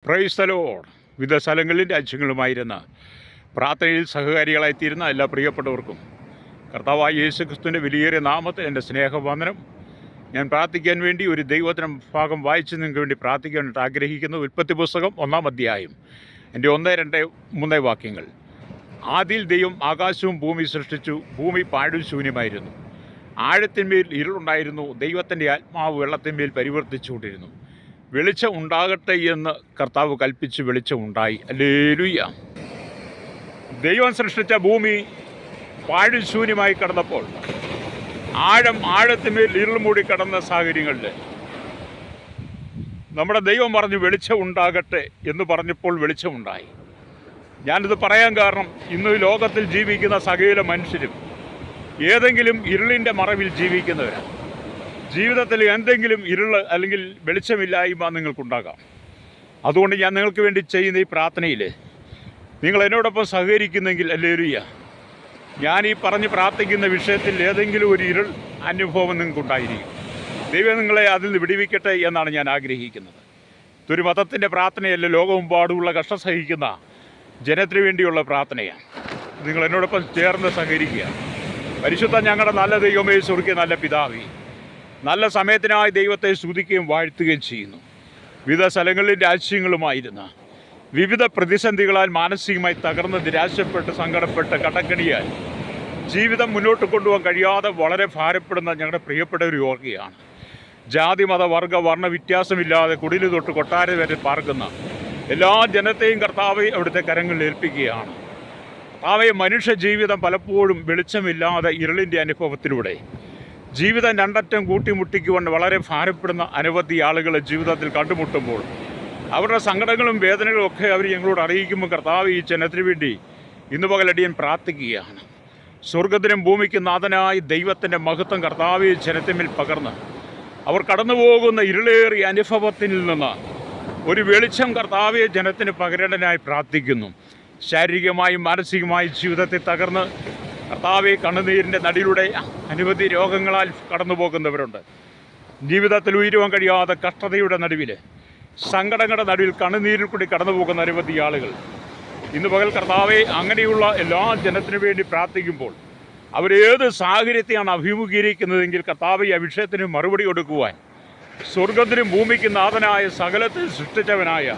Praise the Lord. വിവിധ സ്ഥലങ്ങളിൽ രാജ്യങ്ങളുമായിരുന്ന പ്രാർത്ഥനയിൽ സഹകാരികളായിത്തീരുന്ന എല്ലാ പ്രിയപ്പെട്ടവർക്കും കർത്താവായ യേശു ക്രിസ്തുവിൻ്റെ വിലയേറിയ നാമത്തിൽ എൻ്റെ സ്നേഹവന്ദനം. ഞാൻ പ്രാർത്ഥിക്കാൻ വേണ്ടി ഒരു ദൈവവചന ഭാഗം വായിച്ച് നിങ്ങൾക്ക് വേണ്ടി പ്രാർത്ഥിക്കാൻ വേണ്ടി ആഗ്രഹിക്കുന്നു. ഉൽപ്പത്തി പുസ്തകം 1-ാം അധ്യായം എൻ്റെ 1, 2, 3 വാക്യങ്ങൾ. ആദിയിൽ ദൈവം ആകാശവും ഭൂമി സൃഷ്ടിച്ചു. ഭൂമി പാഴും ശൂന്യമായിരുന്നു. ആഴത്തിന്മേൽ ഇരുളുണ്ടായിരുന്നു. ദൈവത്തിൻ്റെ ആത്മാവ് വെള്ളത്തിന്മേൽ പരിവർത്തിച്ചുകൊണ്ടിരുന്നു. വെളിച്ചം ഉണ്ടാകട്ടെ എന്ന് കർത്താവ് കൽപ്പിച്ച് വെളിച്ചം ഉണ്ടായി. ഹല്ലേലൂയ. ദൈവം സൃഷ്ടിച്ച ഭൂമി പാഴും ശൂന്യമായി കിടന്നപ്പോൾ, ആഴത്തിന്മേൽ ഇരുൾ മൂടി കിടന്ന സാഹചര്യങ്ങളിൽ നമ്മുടെ ദൈവം പറഞ്ഞു വെളിച്ചം ഉണ്ടാകട്ടെ എന്ന് പറഞ്ഞപ്പോൾ വെളിച്ചമുണ്ടായി. ഞാനിത് പറയാൻ കാരണം, ഇന്ന് ലോകത്തിൽ ജീവിക്കുന്ന സകല മനുഷ്യരും ഏതെങ്കിലും ഇരുളിൻ്റെ മറവിൽ ജീവിക്കുന്നവരാണ്. ജീവിതത്തിൽ എന്തെങ്കിലും ഇരുൾ അല്ലെങ്കിൽ വെളിച്ചമില്ലായ്മ നിങ്ങൾക്കുണ്ടാകാം. അതുകൊണ്ട് ഞാൻ നിങ്ങൾക്ക് വേണ്ടി ചെയ്യുന്ന ഈ പ്രാർത്ഥനയിൽ നിങ്ങൾ എന്നോടൊപ്പം സഹകരിക്കുന്നെങ്കിൽ ഹല്ലേലൂയ, ഞാൻ ഈ പറഞ്ഞ് പ്രാർത്ഥിക്കുന്ന വിഷയത്തിൽ ഏതെങ്കിലും ഒരു ഇരുൾ അനുഭവം നിങ്ങൾക്കുണ്ടായിരിക്കും. ദൈവം നിങ്ങളെ അതിൽ നിന്ന് വിടുവിക്കട്ടെ എന്നാണ് ഞാൻ ആഗ്രഹിക്കുന്നത്. ഇതൊരു മതത്തിൻ്റെ പ്രാർത്ഥനയല്ല, ലോകമെമ്പാടുമുള്ള കഷ്ടം സഹിക്കുന്ന ജനത്തിന് വേണ്ടിയുള്ള പ്രാർത്ഥനയാണ്. നിങ്ങൾ എന്നോടൊപ്പം ചേർന്ന് സഹകരിക്കുക. പരിശുദ്ധ ഞങ്ങളുടെ നല്ല ദൈവമേ, സ്വർഗ്ഗീയ നല്ല പിതാവേ, നല്ല സമയത്തിനായി ദൈവത്തെ സ്തുതിക്കുകയും വാഴ്ത്തുകയും ചെയ്യുന്നു. വിവിധ സ്ഥലങ്ങളിൽ രാജ്യങ്ങളുമായിരുന്ന വിവിധ പ്രതിസന്ധികളാൽ മാനസികമായി തകർന്ന് നിരാശപ്പെട്ട് സങ്കടപ്പെട്ട് കടക്കണിയാൽ ജീവിതം മുന്നോട്ട് കൊണ്ടുപോകാൻ കഴിയാതെ വളരെ ഭാരപ്പെടുന്ന ഞങ്ങളുടെ പ്രിയപ്പെട്ടവർ ഓർക്കുകയാണ്. ജാതി മത വർഗ വർണ്ണ വ്യത്യാസമില്ലാതെ കുടില് തൊട്ട് കൊട്ടാരം വരെ പാർക്കുന്ന എല്ലാ ജനത്തെയും കർത്താവെ അവിടുത്തെ കരങ്ങളിൽ ഏൽപ്പിക്കുകയാണ്. കർത്താവെ, മനുഷ്യ ജീവിതം പലപ്പോഴും വെളിച്ചമില്ലാതെ ഇരുളിൻ്റെ അനുഭവത്തിലൂടെ ജീവിതം രണ്ടറ്റം കൂട്ടിമുട്ടിക്കൊണ്ട് വളരെ ഭാരപ്പെടുന്ന അനവധി ആളുകൾ ജീവിതത്തിൽ കണ്ടുമുട്ടുമ്പോൾ അവരുടെ സങ്കടങ്ങളും വേദനകളും ഒക്കെ അവർ ഞങ്ങളോട് അറിയിക്കുമ്പോൾ കർത്താവ് ഈ ജനത്തിന് വേണ്ടി ഇന്ന് പകലടിയൻ പ്രാർത്ഥിക്കുകയാണ്. സ്വർഗത്തിനും ഭൂമിക്കും നാഥനായ ദൈവത്തിൻ്റെ മഹത്വം കർത്താവ് ഈ ജനത്തിന്മേൽ പകർന്ന് അവർ കടന്നുപോകുന്ന ഇരുളേറിയ അനുഭവത്തിൽ നിന്ന് ഒരു വെളിച്ചം കർത്താവെ ജനത്തിന് പകരേണ്ടതിനായി പ്രാർത്ഥിക്കുന്നു. ശാരീരികമായും മാനസികമായും ജീവിതത്തെ തകർന്ന് കർത്താവെ കണ്ണുനീരിൻ്റെ നടിയിലൂടെ അനവധി രോഗങ്ങളാൽ കടന്നു പോകുന്നവരുണ്ട്. ജീവിതത്തിൽ ഉയരുവാൻ കഴിയാതെ കഷ്ടതയുടെ നടുവിൽ, സങ്കടങ്ങളുടെ നടുവിൽ കണ്ണുനീരിൽ കൂടി കടന്നു പോകുന്ന അനവധി ആളുകൾ ഇന്ന് പകൽ കർത്താവെ അങ്ങനെയുള്ള എല്ലാ ജനത്തിനു വേണ്ടി പ്രാർത്ഥിക്കുമ്പോൾ അവരേത് സാഹചര്യത്തെയാണ് അഭിമുഖീകരിക്കുന്നതെങ്കിൽ കർത്താവെ ആ വിഷയത്തിന് മറുപടി കൊടുക്കുവാൻ സ്വർഗത്തിനും ഭൂമിക്കും നാഥനായ സകലത്തെ സൃഷ്ടിച്ചവനായ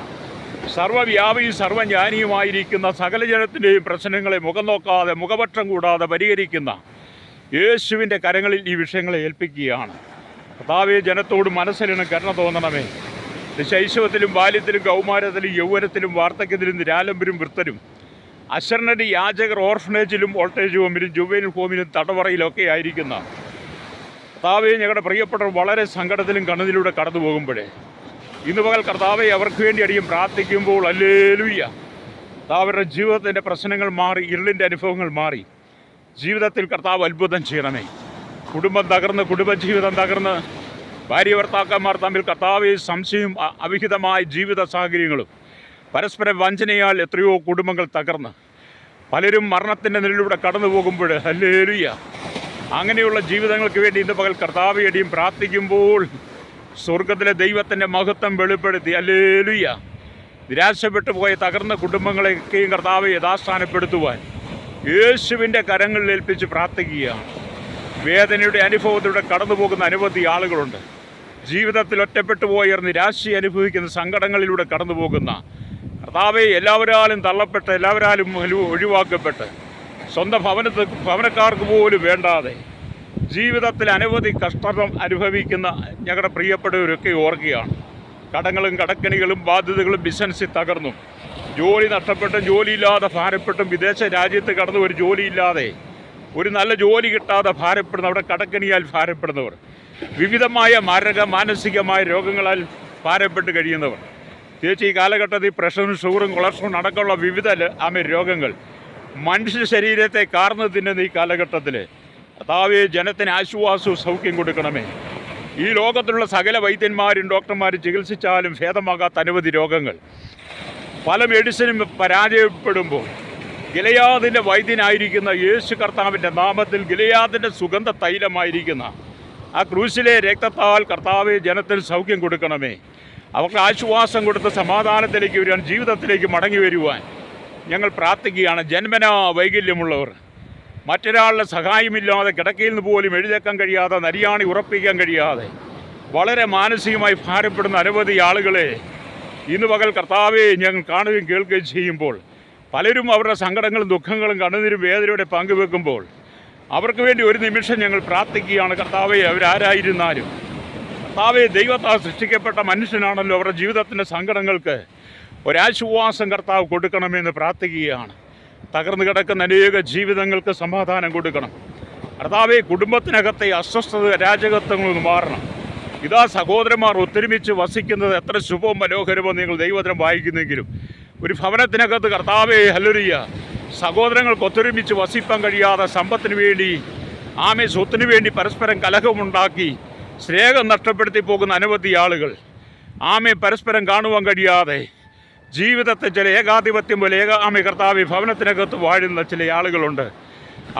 സർവ്വവ്യാപിയും സർവ്വജ്ഞാനിയുമായിരിക്കുന്ന സകല ജനത്തിൻ്റെയും പ്രശ്നങ്ങളെ മുഖം നോക്കാതെ മുഖപക്ഷം കൂടാതെ പരിഹരിക്കുന്ന യേശുവിൻ്റെ കരങ്ങളിൽ ഈ വിഷയങ്ങളെ ഏൽപ്പിക്കുകയാണ്. കർത്താവെ, ജനത്തോട് മനസ്സിലിന് കരുണ തോന്നണമേ. ശൈശവത്തിലും ബാല്യത്തിലും കൗമാരത്തിലും യൗവനത്തിലും വാർദ്ധക്യത്തിലും നിരാലംബരും വൃത്തരും അശരണരി യാചകർ ഓർഫനേജിലും ഓൾട്ടേജ് ഹോമിലും ജുവൈനൽ ഹോമിലും തടവറയിലൊക്കെ ആയിരിക്കുന്ന കർത്താവെ, ഞങ്ങളുടെ പ്രിയപ്പെട്ടവർ വളരെ സങ്കടത്തിലും കണ്ണതിലൂടെ കടന്നു പോകുമ്പോഴേ ഇന്ന് പകൽ കർത്താവെ അവർക്ക് വേണ്ടി അടിയും പ്രാർത്ഥിക്കുമ്പോൾ ഹല്ലേലൂയ, അവരുടെ ജീവിതത്തിൻ്റെ പ്രശ്നങ്ങൾ മാറി, ഇരുളിൻ്റെ അനുഭവങ്ങൾ മാറി ജീവിതത്തിൽ കർത്താവ് അത്ഭുതം ചെയ്യണമേ. കുടുംബം തകർന്ന്, കുടുംബജീവിതം തകർന്ന്, ഭാര്യ ഭർത്താക്കന്മാർ തമ്മിൽ കർത്താവെ സംശയവും അവിഹിതമായ ജീവിത സാഹചര്യങ്ങളും പരസ്പര വഞ്ചനയാൽ എത്രയോ കുടുംബങ്ങൾ തകർന്ന് പലരും മരണത്തിൻ്റെ നിലയിലൂടെ കടന്നു പോകുമ്പോൾ ഹല്ലേലൂയ, അങ്ങനെയുള്ള ജീവിതങ്ങൾക്ക് വേണ്ടി ഇന്ന് പകൽ കർത്താവെ അടിയും പ്രാർത്ഥിക്കുമ്പോൾ സ്വർഗത്തിലെ ദൈവത്തിൻ്റെ മഹത്വം വെളിപ്പെടുത്തി ഹല്ലേലൂയ, നിരാശപ്പെട്ടു പോയ തകർന്ന കുടുംബങ്ങളെയൊക്കെയും കർത്താവെ യഥാസ്ഥാനപ്പെടുത്തുവാൻ യേശുവിൻ്റെ കരങ്ങളിൽ ഏൽപ്പിച്ച് പ്രാർത്ഥിക്കുകയാണ്. വേദനയുടെ അനുഭവത്തിലൂടെ കടന്നു പോകുന്ന അനവധി ആളുകളുണ്ട്. ജീവിതത്തിൽ ഒറ്റപ്പെട്ടു പോയർ നിരാശ അനുഭവിക്കുന്ന സങ്കടങ്ങളിലൂടെ കടന്നു പോകുന്ന കർത്താവെ, എല്ലാവരാലും തള്ളപ്പെട്ട്, എല്ലാവരാലും ഒഴിവാക്കപ്പെട്ട്, സ്വന്തം ഭവനക്കാർക്ക് പോലും വേണ്ടാതെ ജീവിതത്തിൽ അനവധി കഷ്ടത അനുഭവിക്കുന്ന ഞങ്ങളുടെ പ്രിയപ്പെട്ടവരൊക്കെ ഓർക്കുകയാണ്. കടങ്ങളും കടക്കണികളും ബാധ്യതകളും ബിസിനസ്സിൽ തകർന്നും, ജോലി നഷ്ടപ്പെട്ടും ജോലിയില്ലാതെ ഭാരപ്പെട്ടും, വിദേശ രാജ്യത്ത് കടന്നു ഒരു ജോലിയില്ലാതെ, ഒരു നല്ല ജോലി കിട്ടാതെ ഭാരപ്പെടുന്ന, അവിടെ കടക്കണിയാൽ ഭാരപ്പെടുന്നവർ, വിവിധമായ മാനസികമായ രോഗങ്ങളാൽ ഭാരപ്പെട്ട് കഴിയുന്നവർ, പ്രത്യേകിച്ച് ഈ കാലഘട്ടത്തിൽ പ്രഷറും ഷുഗറും കൊളസ്ട്രോളും അടക്കമുള്ള വിവിധ രോഗങ്ങൾ മനുഷ്യ ശരീരത്തെ കാർന്നു തിന്നുന്ന ഈ കാലഘട്ടത്തിൽ കർത്താവേ, ജനത്തിന് ആശ്വാസവും സൗഖ്യം കൊടുക്കണമേ. ഈ ലോകത്തിലുള്ള സകല വൈദ്യന്മാരും ഡോക്ടർമാരും ചികിത്സിച്ചാലും ഭേദമാകാത്ത അനവധി രോഗങ്ങൾ, പല മെഡിസിനും പരാജയപ്പെടുമ്പോൾ ഗിലെയാദിൻ്റെ വൈദ്യനായിരിക്കുന്ന യേശു കർത്താവിൻ്റെ നാമത്തിൽ ഗിലെയാദിൻ്റെ സുഗന്ധ തൈലമായിരിക്കുന്ന ആ ക്രൂശിലെ രക്തത്താൽ കർത്താവെ ജനത്തിന് സൗഖ്യം കൊടുക്കണമേ. അവർക്ക് ആശ്വാസം കൊടുത്ത് സമാധാനത്തിലേക്ക് വരുവാൻ, ജീവിതത്തിലേക്ക് മടങ്ങി വരുവാൻ ഞങ്ങൾ പ്രാർത്ഥിക്കുകയാണ്. ജന്മനാ വൈകല്യമുള്ളവർ, മറ്റൊരാളുടെ സഹായമില്ലാതെ കിടക്കയിൽ നിന്ന് പോലും എഴുന്നേൽക്കാൻ കഴിയാതെ, നരിയാണി ഉറപ്പിക്കാൻ കഴിയാതെ വളരെ മാനസികമായി ഭാരപ്പെടുന്ന അനവധി ആളുകളെ ഇന്ന് പകൽ കർത്താവെ ഞങ്ങൾ കാണുകയും കേൾക്കുകയും ചെയ്യുമ്പോൾ, പലരും അവരുടെ സങ്കടങ്ങളും ദുഃഖങ്ങളും കണ്ണുനീരും വേദനയോടെ പങ്കുവെക്കുമ്പോൾ അവർക്ക് വേണ്ടി ഒരു നിമിഷം ഞങ്ങൾ പ്രാർത്ഥിക്കുകയാണ്. കർത്താവെ, അവരാരായിരുന്നാലും കർത്താവെ, ദൈവത്താൽ സൃഷ്ടിക്കപ്പെട്ട മനുഷ്യനാണല്ലോ, അവരുടെ ജീവിതത്തിൻ്റെ സങ്കടങ്ങൾക്ക് ഒരാശ്വാസം കർത്താവ് കൊടുക്കണമെന്ന് പ്രാർത്ഥിക്കുകയാണ്. തകർന്നു കിടക്കുന്ന അനേക ജീവിതങ്ങൾക്ക് സമാധാനം കൊടുക്കണം കർത്താവെ. കുടുംബത്തിനകത്തെ അസ്വസ്ഥത, അരാജകത്വങ്ങളൊന്ന് മാറണം. ഇതാ സഹോദരന്മാർ ഒത്തൊരുമിച്ച് വസിക്കുന്നത് എത്ര ശുഭവും മനോഹരമോ നിങ്ങൾ ദൈവവചനം വായിക്കുന്നെങ്കിലും ഒരു ഭവനത്തിനകത്ത് കർത്താവെ, ഹല്ലേലൂയ, സഹോദരങ്ങൾക്ക് ഒത്തൊരുമിച്ച് വസിപ്പാൻ കഴിയാതെ സമ്പത്തിന് വേണ്ടി, സ്വത്തിന് വേണ്ടി പരസ്പരം കലഹമുണ്ടാക്കി സ്നേഹം നഷ്ടപ്പെടുത്തി പോകുന്ന അനവധി ആളുകൾ, പരസ്പരം കാണുവാൻ കഴിയാതെ ജീവിതത്തെ ചില ഏകാധിപത്യം പോലെ കർത്താവെ ഭവനത്തിനകത്ത് വാഴുന്ന ചില ആളുകളുണ്ട്.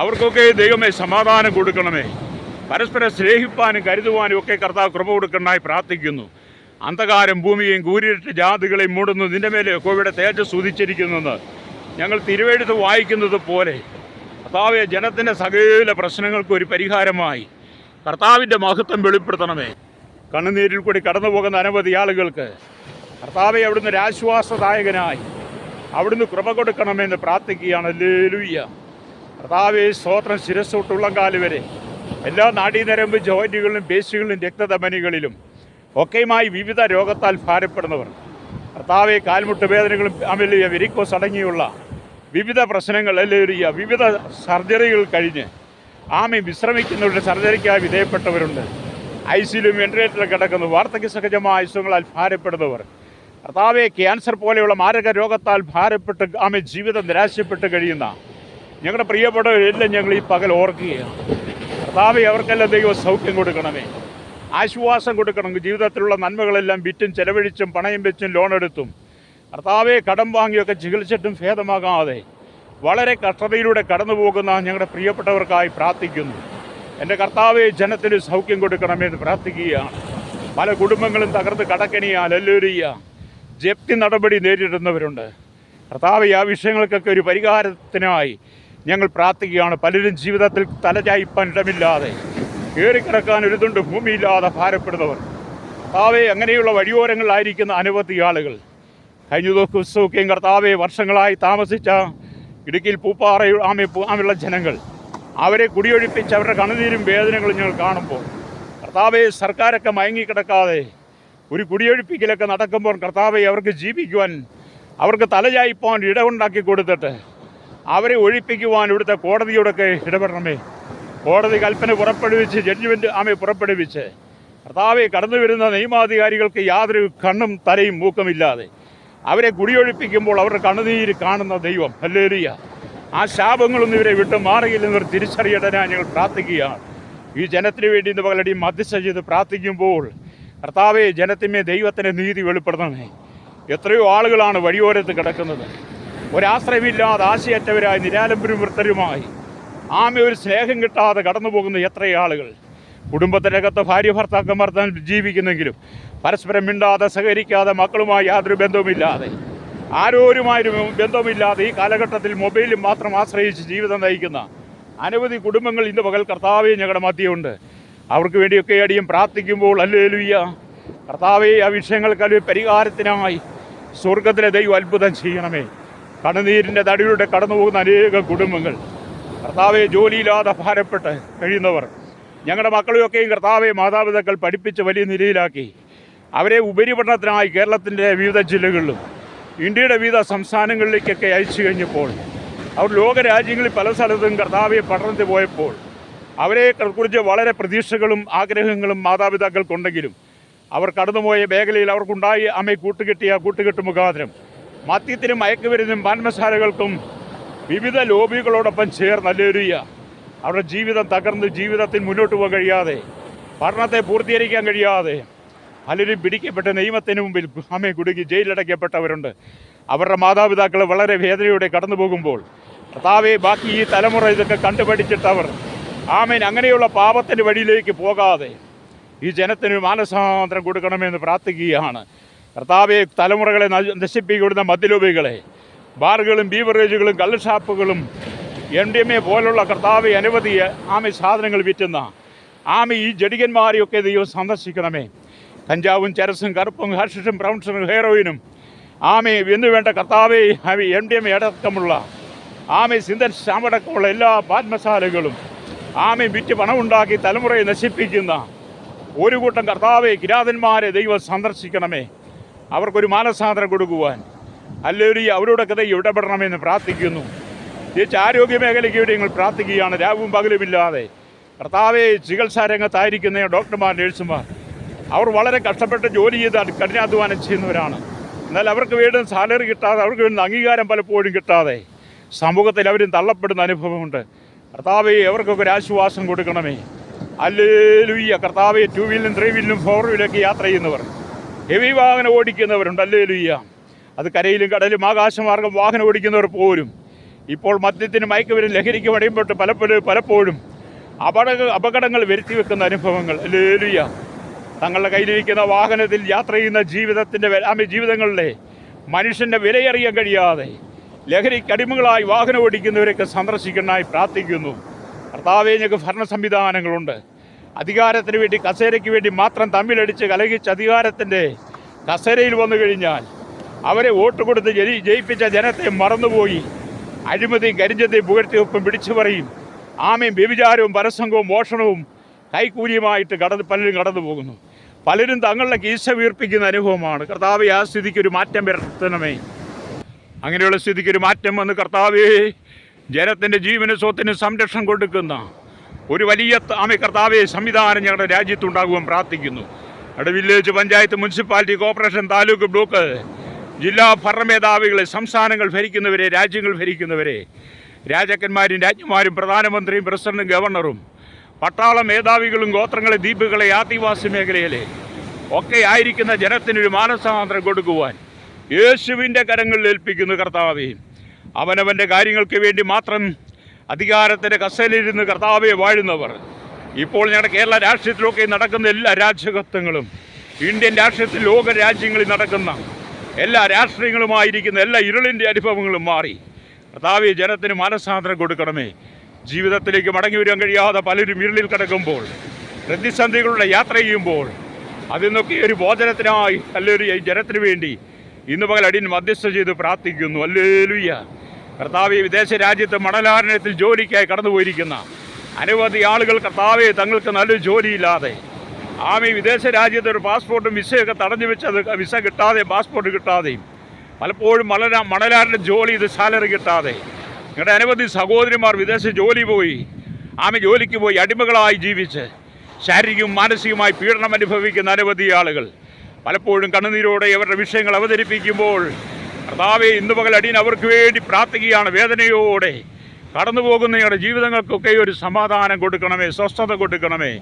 അവർക്കൊക്കെ ദൈവമേ സമാധാനം കൊടുക്കണമേ. പരസ്പരം സ്നേഹിപ്പാനും കരുതുവാനും ഒക്കെ കർത്താവ് കൃപ കൊടുക്കണമായി പ്രാർത്ഥിക്കുന്നു. അന്ധകാരം ഭൂമിയെയും കൂരിട്ട് ജാതികളെയും മൂടുന്നു, നിന്റെ മേലെ കോവിഡ് തേജസ് ഉദിച്ചിരിക്കുന്നെന്ന് ഞങ്ങൾ തിരുവെഴുത്ത് വായിക്കുന്നത് പോലെ കർത്താവെ, ജനത്തിൻ്റെ സകല പ്രശ്നങ്ങൾക്ക് ഒരു പരിഹാരമായി കർത്താവിൻ്റെ മഹത്വം വെളിപ്പെടുത്തണമേ. കണ്ണുനീരിൽ കൂടി കടന്നു പോകുന്ന അനവധി ആളുകൾക്ക് കർത്താവെ അവിടുന്ന് ഒരു ആശ്വാസദായകനായി അവിടുന്ന് കൃപ കൊടുക്കണമെന്ന് പ്രാർത്ഥിക്കുകയാണ്. ഹല്ലേലൂയ. കർത്താവെ സ്തോത്രം. ശിരസ്സ് തൊട്ട് ഉള്ളംകാല് വരെ എല്ലാ നാഡീനരമ്പ് ജോയിൻറ്റുകളിലും പേശികളിലും രക്തധമനികളിലും ഒക്കെയുമായി വിവിധ രോഗത്താൽ ഭാരപ്പെടുന്നവർ കർത്താവെ, കാൽമുട്ട് വേദനകളും വെരിക്കോസ് അടങ്ങിയുള്ള വിവിധ പ്രശ്നങ്ങൾ, ഹല്ലേലൂയ, വിവിധ സർജറികൾ കഴിഞ്ഞ് വിശ്രമിക്കുന്നവരുടെ സർജറിക്കായി വിധേയപ്പെട്ടവരുണ്ട്. ഐസിയിലും വെന്റിലേറ്ററിലും കിടക്കുന്നു. വാർദ്ധക്യ സഹജമായ അസുഖങ്ങളാൽ ഭാരപ്പെടുന്നവർ കർത്താവെ, ക്യാൻസർ പോലെയുള്ള മാരക രോഗത്താൽ ഭാരപ്പെട്ട് ജീവിതം നിരാശപ്പെട്ട് കഴിയുന്ന ഞങ്ങളുടെ പ്രിയപ്പെട്ടവരെല്ലാം ഞങ്ങൾ ഈ പകൽ ഓർക്കുകയാണ്. കർത്താവെ, അവർക്കെല്ലാം ദൈവം സൗഖ്യം കൊടുക്കണമേ, ആശ്വാസം കൊടുക്കണം. ജീവിതത്തിലുള്ള നന്മകളെല്ലാം വിറ്റും ചെലവഴിച്ചും പണയം വെച്ചും ലോണെടുത്തും കർത്താവെ കടം വാങ്ങിയൊക്കെ ചികിത്സിച്ചിട്ടും ഭേദമാകാതെ വളരെ കഷ്ടതയിലൂടെ കടന്നു പോകുന്ന ഞങ്ങളുടെ പ്രിയപ്പെട്ടവർക്കായി പ്രാർത്ഥിക്കുന്നു. എൻ്റെ കർത്താവെ, ജനത്തിന് സൗഖ്യം കൊടുക്കണമെന്ന് പ്രാർത്ഥിക്കുകയാണ്. പല കുടുംബങ്ങളും തകർന്ന് കടക്കണിയാൽ, ഹല്ലേലൂയ, ജപ്തി നടപടി നേരിടുന്നവരുണ്ട്. കർത്താവെ, ആ വിഷയങ്ങൾക്കൊക്കെ ഒരു പരിഹാരത്തിനായി ഞങ്ങൾ പ്രാർത്ഥിക്കുകയാണ്. പലരും ജീവിതത്തിൽ തലചായ്പാൻ ഇടമില്ലാതെ കയറിക്കിടക്കാൻ ഒരു തുണ്ട് ഭൂമിയില്ലാതെ ഭാരപ്പെടുന്നവർ കർത്താവെ, അങ്ങനെയുള്ള വഴിയോരങ്ങളിലായിരിക്കുന്ന അനവധി ആളുകൾ കഴിഞ്ഞ ദിവസമൊക്കെയും കർത്താവെ വർഷങ്ങളായി താമസിച്ച ഇടുക്കിയിൽ പൂപ്പാറയുള്ള ജനങ്ങൾ, അവരെ കുടിയൊഴിപ്പിച്ച് അവരുടെ കണ്ണുനീരും വേദനകളും ഞങ്ങൾ കാണുമ്പോൾ കർത്താവെ, സർക്കാരൊക്കെ മയങ്ങിക്കിടക്കാതെ ഒരു കുടിയൊഴിപ്പിക്കലൊക്കെ നടക്കുമ്പോൾ കർത്താവെ, അവർക്ക് ജീവിക്കുവാൻ, അവർക്ക് തലചായ്പാൻ ഇടമുണ്ടാക്കി കൊടുത്തിട്ട് അവരെ ഒഴിപ്പിക്കുവാൻ ഇവിടുത്തെ കോടതിയോടൊക്കെ ഇടപെടണമേ. കോടതി കൽപ്പന പുറപ്പെടുവിച്ച്, ജഡ്ജ്മെൻറ്റ് പുറപ്പെടുവിച്ച് കർത്താവെ, കടന്നു വരുന്ന നിയമാധികാരികൾക്ക് യാതൊരു കണ്ണും തലയും മൂക്കമില്ലാതെ അവരെ കുടിയൊഴിപ്പിക്കുമ്പോൾ അവരുടെ കണ്ണുനീര് കാണുന്ന ദൈവം, ഹല്ലേലൂയ, ആ ശാപങ്ങളൊന്നും ഇവരെ വിട്ട് മാറിയില്ലെന്നവർ തിരിച്ചറിയടനായി ഞങ്ങൾ പ്രാർത്ഥിക്കുകയാണ്. ഈ ജനത്തിന് വേണ്ടി ഇന്ന് പകലടി മധ്യസ്ഥ ചെയ്ത് പ്രാർത്ഥിക്കുമ്പോൾ കർത്താവെ, ജനത്തിന്മേ ദൈവത്തിൻ്റെ നീതി വെളിപ്പെടുത്തണമേ. എത്രയോ ആളുകളാണ് വഴിയോരത്ത് കിടക്കുന്നത്, ഒരാശ്രയമില്ലാതെ ആശയറ്റവരായി നിരാലംബരും വൃത്തരുമായി ഒരു സ്നേഹം കിട്ടാതെ കടന്നു പോകുന്ന എത്രയോ ആളുകൾ. കുടുംബത്തിനകത്ത് ഭാര്യ ഭർത്താക്കന്മാർ ജീവിക്കുന്നെങ്കിലും പരസ്പരം മിണ്ടാതെ സഹകരിക്കാതെ, മക്കളുമായി യാതൊരു ബന്ധവുമില്ലാതെ, ആരോരുമായൊരു ബന്ധവുമില്ലാതെ ഈ കാലഘട്ടത്തിൽ മൊബൈലും മാത്രം ആശ്രയിച്ച് ജീവിതം നയിക്കുന്ന അനവധി കുടുംബങ്ങൾ ഇന്ന് പകൽ കർത്താവെ ഞങ്ങളുടെ മധ്യമുണ്ട്. അവർക്ക് വേണ്ടിയൊക്കെ അടിയും പ്രാർത്ഥിക്കുമ്പോൾ, ഹല്ലേലൂയ, കർത്താവെ, ആ വിഷയങ്ങൾക്ക് പരിഹാരത്തിനായി സ്വർഗത്തിലെ ദൈവം അത്ഭുതം ചെയ്യണമേ. കണ്ണുനീരിൻ്റെ തടിയിലൂടെ കടന്നു പോകുന്ന അനേകം കുടുംബങ്ങൾ കർത്താവെ, ജോലിയില്ലാതെ ഭാരപ്പെട്ട് കഴിയുന്നവർ, ഞങ്ങളുടെ മക്കളെയൊക്കെയും കർത്താവെ മാതാപിതാക്കൾ പഠിപ്പിച്ച് വലിയ നിലയിലാക്കി അവരെ ഉപരിപഠനത്തിനായി കേരളത്തിൻ്റെ വിവിധ ജില്ലകളിലും ഇന്ത്യയുടെ വിവിധ സംസ്ഥാനങ്ങളിലേക്കൊക്കെ അയച്ചു കഴിഞ്ഞപ്പോൾ അവർ ലോകരാജ്യങ്ങളിൽ പല സ്ഥലത്തും കർത്താവെ പഠനത്തിൽ പോയപ്പോൾ അവരെ കുറിച്ച് വളരെ പ്രതീക്ഷകളും ആഗ്രഹങ്ങളും മാതാപിതാക്കൾക്കുണ്ടെങ്കിലും അവർ കടന്നുപോയ മേഖലയിൽ അവർക്കുണ്ടായി കൂട്ടുകെട്ട് മുഖാന്തരം മദ്യത്തിനും മയക്കുമരുന്നും പാൻമസാലകൾക്കും വിവിധ ലോബികളോടൊപ്പം ചേർന്ന്, ഹല്ലേലൂയ, അവരുടെ ജീവിതം തകർന്ന് ജീവിതത്തിൽ മുന്നോട്ട് പോകാൻ കഴിയാതെ, പഠനത്തെ പൂർത്തീകരിക്കാൻ കഴിയാതെ പലരും പിടിക്കപ്പെട്ട നിയമത്തിന് മുമ്പിൽ കുടുങ്ങി ജയിലിലടയ്ക്കപ്പെട്ടവരുണ്ട്. അവരുടെ മാതാപിതാക്കൾ വളരെ വേദനയോടെ കടന്നു പോകുമ്പോൾ കർത്താവെ, ബാക്കി ഈ തലമുറ ഇതൊക്കെ കണ്ടുപഠിച്ചിട്ടവർ അങ്ങനെയുള്ള പാപത്തിൻ്റെ വഴിയിലേക്ക് പോകാതെ ഈ ജനത്തിന് മാനസാന്തരം കൊടുക്കണമെന്ന് പ്രാർത്ഥിക്കുകയാണ്. കർത്താവെ, തലമുറകളെ നശിപ്പിക്കുന്ന മദ്യലോബികളെ, ബാറുകളും ബീവറേജുകളും കള്ളുഷാപ്പുകളും MDMA പോലുള്ള കർത്താവെ അനവധി സാധനങ്ങൾ വിറ്റുന്ന ഈ ജഡികന്മാരെയൊക്കെ ദൈവം സന്ദർശിക്കണമേ. കഞ്ചാവും ചരസും കറുപ്പും ഹാഷിഷും ബ്രൗൺസും ഹെയറോയിനും എന്ന് വേണ്ട കർത്താവെ MDMA അടക്കമുള്ള സിന്തറ്റിക് അടക്കമുള്ള എല്ലാ പാൻമസാലകളും വിറ്റ് പണമുണ്ടാക്കി തലമുറയെ നശിപ്പിക്കുന്ന ഒരു കൂട്ടം കർത്താവെ കിരാതന്മാരെ ദൈവം സന്ദർശിക്കണമേ. അവർക്കൊരു മാനസാന്തരം കൊടുക്കുവാൻ അല്ലെങ്കിൽ അവരോടൊക്കെ ദൈവം ഇടപെടണമെന്ന് പ്രാർത്ഥിക്കുന്നു. തിരിച്ച് ആരോഗ്യ മേഖലയ്ക്ക് വേണ്ടി ഞങ്ങൾ പ്രാർത്ഥിക്കുകയാണ്. രാവും പകലുമില്ലാതെ കർത്താവെ ചികിത്സാ രംഗത്തായിരിക്കുന്ന ഡോക്ടർമാർ, നഴ്സുമാർ അവർ വളരെ കഷ്ടപ്പെട്ട് ജോലി ചെയ്ത് കഠിനാധ്വാനം ചെയ്യുന്നവരാണ്. എന്നാൽ അവർക്ക് വേണ്ടുന്ന സാലറി കിട്ടാതെ, അവർക്ക് വേണ്ടുന്ന അംഗീകാരം പലപ്പോഴും കിട്ടാതെ സമൂഹത്തിൽ അവരും തള്ളപ്പെടുന്ന അനുഭവമുണ്ട്. കർത്താവെ, അവർക്കൊക്കെ ഒരു ആശ്വാസം കൊടുക്കണമേ. ഹല്ലേലൂയ. കർത്താവെ, 2 വീലിലും 3 വീലിലും 4 വീലൊക്കെ യാത്ര ചെയ്യുന്നവർ, ഹെവി വാഹനം ഓടിക്കുന്നവരുണ്ട്. ഹല്ലേലൂയ. അത് കരയിലും കടലിലും ആകാശമാർഗം വാഹനം ഓടിക്കുന്നവർ പോലും ഇപ്പോൾ മദ്യത്തിന് മയക്കുമരുന്ന് ലഹരിക്ക് വടിയുമ്പോട്ട് പലപ്പോഴും അപകടങ്ങൾ വരുത്തി വെക്കുന്ന അനുഭവങ്ങൾ. ഹല്ലേലൂയ. തങ്ങളുടെ കയ്യിലിരിക്കുന്ന വാഹനത്തിൽ യാത്ര ചെയ്യുന്ന ജീവിതങ്ങളിലെ മനുഷ്യൻ്റെ വിലയറിയാൻ കഴിയാതെ ലഹരിക്കടിമകളായി വാഹനം ഓടിക്കുന്നവരൊക്കെ സന്ദർശിക്കാനായി പ്രാർത്ഥിക്കുന്നു. കർത്താവേ, ഞങ്ങൾക്ക് ഭരണ സംവിധാനങ്ങളുണ്ട്. അധികാരത്തിന് വേണ്ടി, കസേരയ്ക്ക് വേണ്ടി മാത്രം തമ്മിലടിച്ച് കലഹിച്ച് അധികാരത്തിൻ്റെ കസേരയിൽ വന്നു കഴിഞ്ഞാൽ അവരെ വോട്ട് കൊടുത്ത് ജയിപ്പിച്ച ജനത്തെ മറന്നുപോയി അഴിമതിയും കരിഞ്ചന്തയും പുകഴ്ത്തിയൊപ്പം പിടിച്ചു പറയും. വ്യഭിചാരവും പരസംഗവും മോഷണവും കൈക്കൂലിയുമായിട്ട് പലരും കടന്നു പോകുന്നു. പലരും തങ്ങളുടെ കീശ വീർപ്പിക്കുന്ന അനുഭവമാണ്. കർത്താവേ, ആ സ്ഥിതിക്കൊരു മാറ്റം വരുത്തണമേ. അങ്ങനെയുള്ള സ്ഥിതിക്കൊരു മാറ്റം വന്ന് കർത്താവേ, ജനത്തിൻ്റെ ജീവനും സ്വത്തിനും സംരക്ഷണം കൊടുക്കുന്ന ഒരു വലിയ കർത്താവേ സംവിധാനം ഞങ്ങളുടെ രാജ്യത്തുണ്ടാകുവാൻ പ്രാർത്ഥിക്കുന്നു. അവിടെ village, panchayat, municipality, corporation, taluk, block, ജില്ലാ ഭരണമേധാവികളെ, സംസ്ഥാനങ്ങൾ ഭരിക്കുന്നവരെ, രാജ്യങ്ങൾ ഭരിക്കുന്നവരെ, രാജാക്കന്മാരും രാജ്ഞിമാരും പ്രധാനമന്ത്രിയും പ്രസിഡന്റും ഗവർണറും പട്ടാള മേധാവികളും ഗോത്രങ്ങളെ, ദ്വീപുകളെ, ആദിവാസി മേഖലയിലെ ഒക്കെ ആയിരിക്കുന്ന ജനത്തിനൊരു മാനസാന്തരം കൊടുക്കുവാൻ യേശുവിൻ്റെ കരങ്ങളിൽ ഏൽപ്പിക്കുന്നു. കർത്താവേ, അവനവൻ്റെ കാര്യങ്ങൾക്ക് വേണ്ടി മാത്രം അധികാരത്തിൻ്റെ കസേരയിലിരുന്ന് കർത്താവെ വാഴുന്നവർ, ഇപ്പോൾ ഞങ്ങളുടെ കേരള രാഷ്ട്രീയത്തിലൊക്കെ നടക്കുന്ന എല്ലാ രാജകത്വങ്ങളും, ഇന്ത്യൻ രാഷ്ട്രീയത്തിൽ ലോക രാജ്യങ്ങളിൽ നടക്കുന്ന എല്ലാ രാഷ്ട്രീയങ്ങളുമായിരിക്കുന്ന എല്ലാ ഇരുളിൻ്റെ അനുഭവങ്ങളും മാറി കർത്താവെ ജനത്തിന് മാനസാന്തരം കൊടുക്കണമേ. ജീവിതത്തിലേക്ക് മടങ്ങി വരാൻ കഴിയാതെ പലരും ഇരുളിൽ കിടക്കുമ്പോൾ, പ്രതിസന്ധികളുടെ യാത്ര ചെയ്യുമ്പോൾ, അതിൽ നിന്നൊക്കെ ഒരു ഭോജനത്തിനായി അല്ലെങ്കിൽ ജനത്തിന് വേണ്ടി ഇന്ന് പകൽ അടിയൻ മധ്യസ്ഥ ചെയ്ത് പ്രാർത്ഥിക്കുന്നു. ഹല്ലേലൂയ. കർത്താവെ, വിദേശ രാജ്യത്ത് മണലാരണ്യത്തിൽ ജോലിക്കായി കടന്നുപോയിരിക്കുന്ന അനവധി ആളുകൾ കർത്താവെ തങ്ങൾക്ക് നല്ലൊരു ജോലിയില്ലാതെ വിദേശ രാജ്യത്ത് ഒരു പാസ്പോർട്ടും വിസയൊക്കെ തടഞ്ഞു വെച്ചത് വിസ കിട്ടാതെ, പാസ്പോർട്ട് കിട്ടാതെയും പലപ്പോഴും മണലാരൻ്റെ ജോലി ഇത് സാലറി കിട്ടാതെ ഞങ്ങളുടെ അനവധി സഹോദരിമാർ വിദേശ ജോലിക്ക് പോയി അടിമകളായി ജീവിച്ച് ശാരീരികവും മാനസികമായി പീഡനം അനുഭവിക്കുന്ന അനവധി ആളുകൾ പലപ്പോഴും കണ്ണുനീരോടെ അവരുടെ വിഷയങ്ങൾ അവതരിപ്പിക്കുമ്പോൾ കർത്താവെ, ഇന്ന് പകൽ അടിയൻ അവർക്ക് വേണ്ടി പ്രാർത്ഥിക്കുകയാണ്. വേദനയോടെ കടന്നു പോകുന്ന ഞങ്ങളുടെ ജീവിതങ്ങൾക്കൊക്കെ ഒരു സമാധാനം കൊടുക്കണമേ, സ്വസ്ഥത കൊടുക്കണമേ.